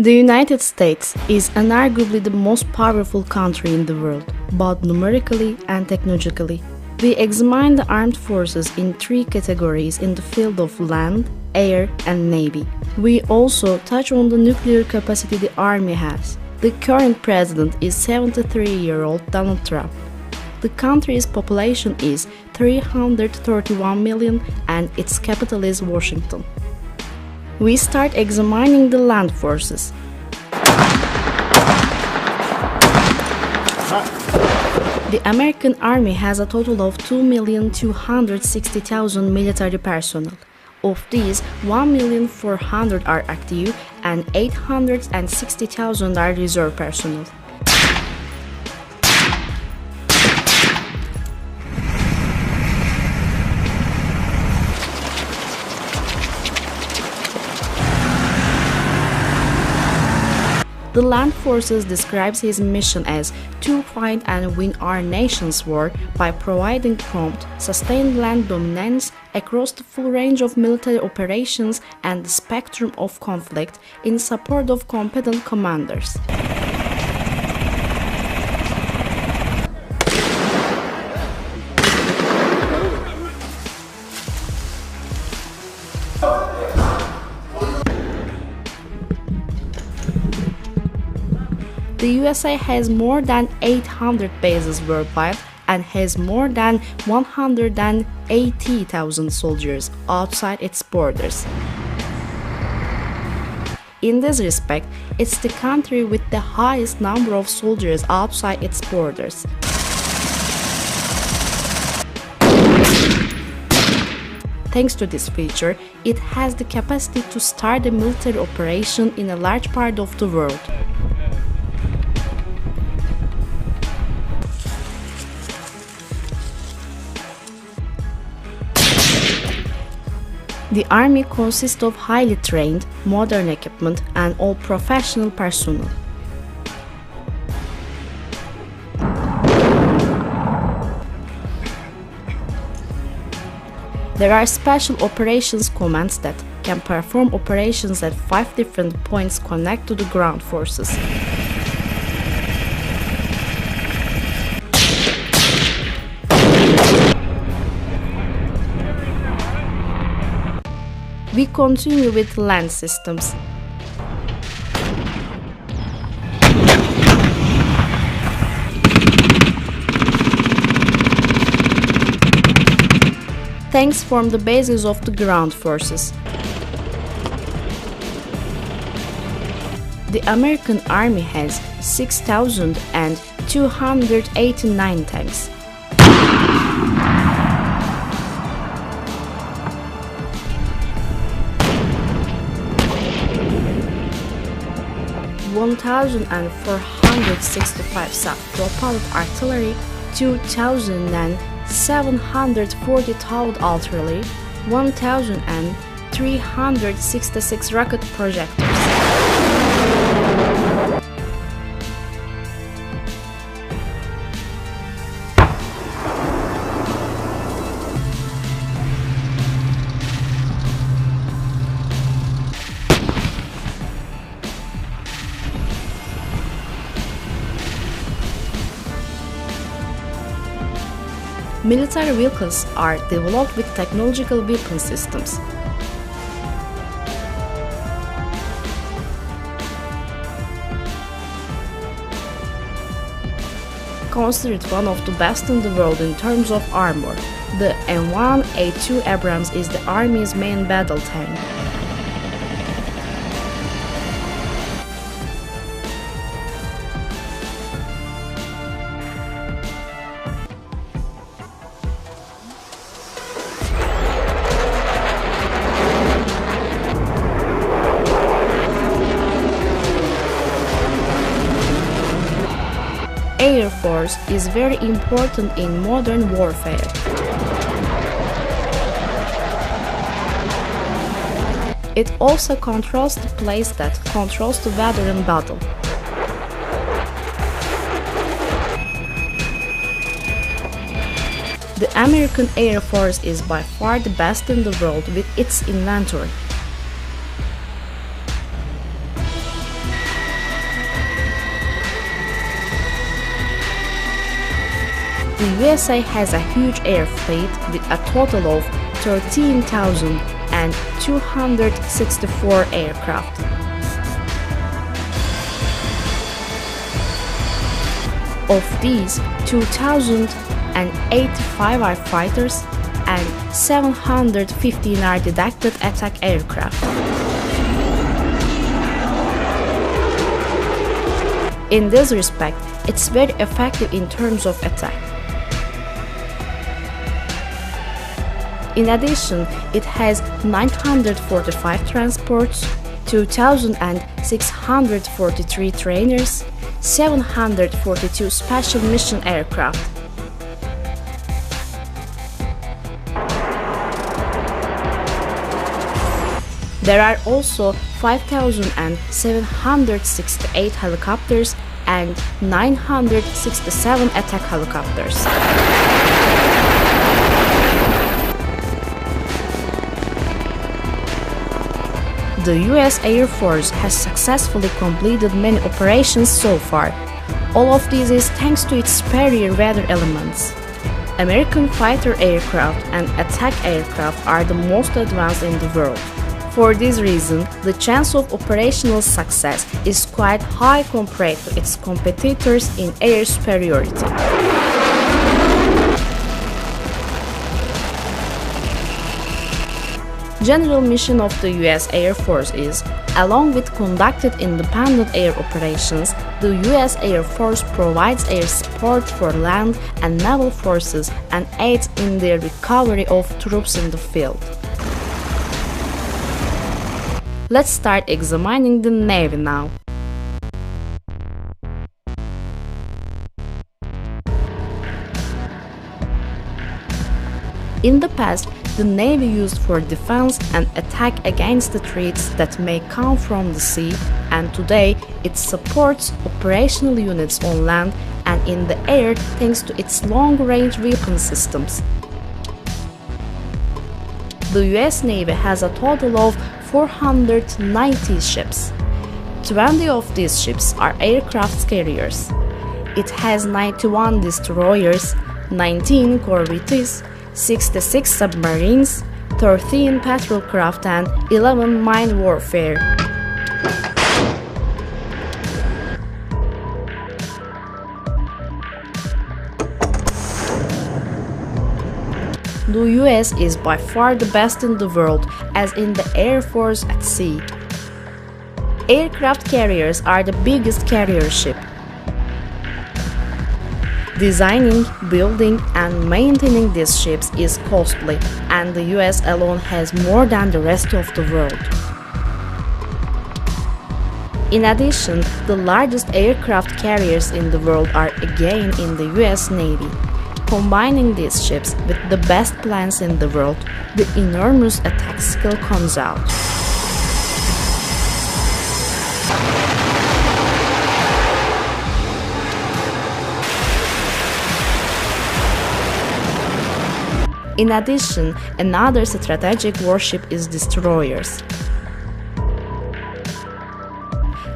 The United States is arguably the most powerful country in the world, both numerically and technologically. We examine the armed forces in three categories in the field of land, air, and navy. We also touch on the nuclear capacity the army has. The current president is 73-year-old Donald Trump. The country's population is 331 million and its capital is Washington. We start examining the land forces. The American Army has a total of 2,260,000 military personnel. Of these, 1,400,000 are active and 860,000 are reserve personnel. The Land Forces describes his mission as to fight and win our nation's war by providing prompt, sustained land dominance across the full range of military operations and the spectrum of conflict in support of competent commanders. The USA has more than 800 bases worldwide and has more than 180,000 soldiers outside its borders. In this respect, it's the country with the highest number of soldiers outside its borders. Thanks to this feature, it has the capacity to start a military operation in a large part of the world. The army consists of highly trained, modern equipment and all professional personnel. There are special operations commands that can perform operations at 5 different points connected to the ground forces. We continue with land systems. Tanks form the basis of the ground forces. The American Army has 6,289 tanks. 1,465 self-propelled artillery, 2,740 towed artillery, 1,366 rocket projectors. Military vehicles are developed with technological weapon systems. Considered one of the best in the world in terms of armor, the M1A2 Abrams is the Army's main battle tank. Air Force is very important in modern warfare. It also controls the place that controls the weather in battle. The American Air Force is by far the best in the world with its inventory. the USA has a huge air fleet with a total of 13,264 aircraft. Of these, 2,085 are fighters and 715 are dedicated attack aircraft. In this respect, it's very effective in terms of attack. In addition, it has 945 transports, 2,643 trainers, 742 special mission aircraft. There are also 5,768 helicopters and 967 attack helicopters. The US Air Force has successfully completed many operations so far. All of this is thanks to its superior weather elements. American fighter aircraft and attack aircraft are the most advanced in the world. For this reason, the chance of operational success is quite high compared to its competitors in air superiority. General mission of the US Air Force is, along with conducted independent air operations, the US Air Force provides air support for land and naval forces and aids in their recovery of troops in the field. Let's start examining the Navy now. In the past, the Navy used for defense and attack against the threats that may come from the sea, and today it supports operational units on land and in the air thanks to its long-range weapon systems. The US Navy has a total of 490 ships. 20 of these ships are aircraft carriers. It has 91 destroyers, 19 corvettes, 66 submarines, 13 patrol craft and 11 mine warfare. The US is by far the best in the world, as in the Air Force at sea. Aircraft carriers are the biggest carrier ship. Designing, building, and maintaining these ships is costly, and the US alone has more than the rest of the world. In addition, the largest aircraft carriers in the world are again in the US Navy. Combining these ships with the best planes in the world, the enormous attack skill comes out. In addition, another strategic warship is destroyers.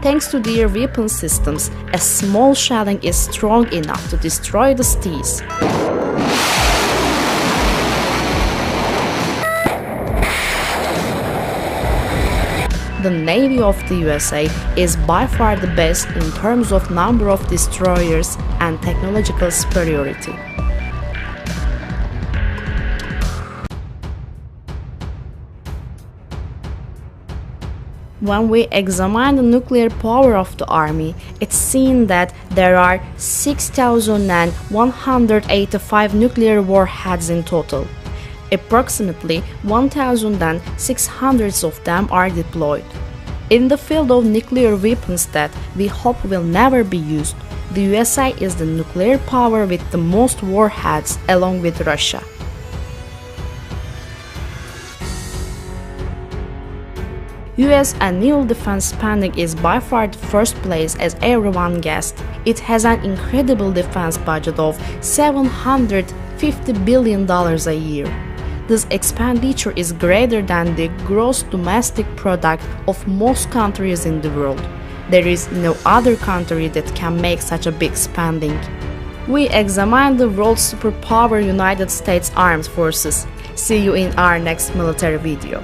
Thanks to their weapon systems, a small shelling is strong enough to destroy the cities. The Navy of the USA is by far the best in terms of number of destroyers and technological superiority. When we examine the nuclear power of the Army, it's seen that there are 6,185 nuclear warheads in total. Approximately 1,600 of them are deployed. In the field of nuclear weapons that we hope will never be used, the USA is the nuclear power with the most warheads, along with Russia. US annual defense spending is by far the first place, as everyone guessed. It has an incredible defense budget of $750 billion a year. This expenditure is greater than the gross domestic product of most countries in the world. There is no other country that can make such a big spending. We examine the world's superpower United States Armed Forces. See you in our next military video.